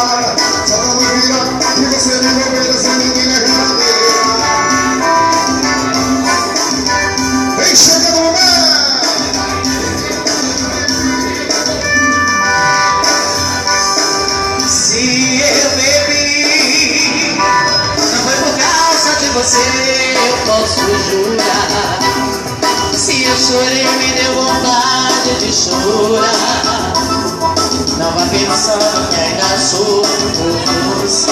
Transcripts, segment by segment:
cara, só pra não virar e você me obedecendo na minha cadeira. Vem chegando o momento. Se eu bebi, não foi por causa de você, eu posso jurar. Se eu chorei, me deu vontade de chorar. Não vá pensando que ainda sou por você.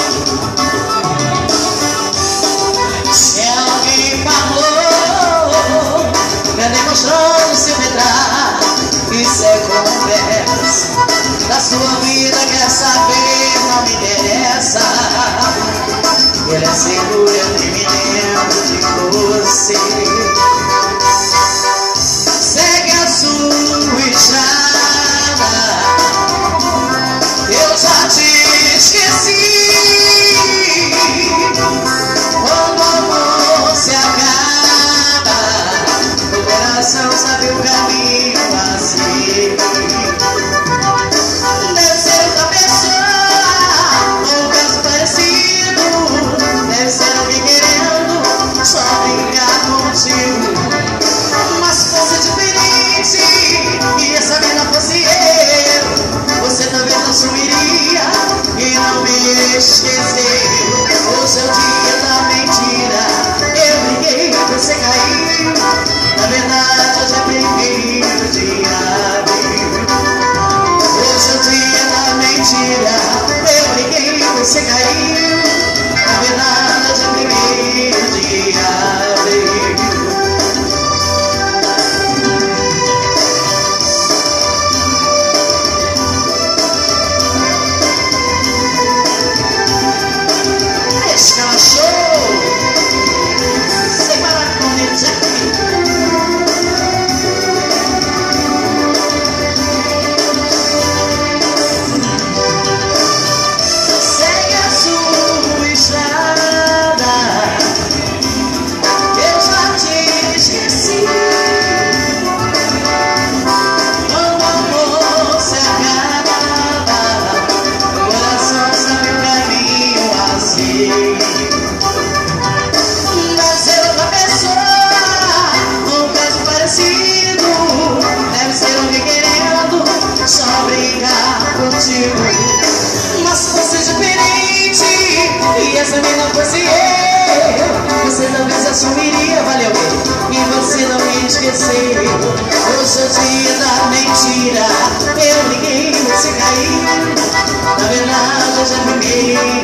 Se alguém falou, me demonstrou no seu retrato, isso é conversa. Da sua vida quer saber, não me interessa. Ele é seguro, eu nem me lembro de você. Segue a sua estrada, eu já te esqueci. Quando o amor se acaba, o coração sabe o caminho vazio. Deve ser outra pessoa, ou um caso parecido. Deve ser alguém querendo só brincar contigo. Mas se fosse diferente e essa mina fosse eu, você talvez não sumiria e não me esqueceu. O seu dia da mentira, eu liguei, você caiu. Na verdade eu já peguei o dia vivo. O seu dia da mentira, eu liguei, você caiu. Na verdade eu já peguei o dia vivo. Mas se fosse diferente e essa mina fosse eu, você talvez assumiria, valeu, e você não me esqueceu. Hoje é o dia da mentira, eu liguei, você caiu. Na verdade eu já peguei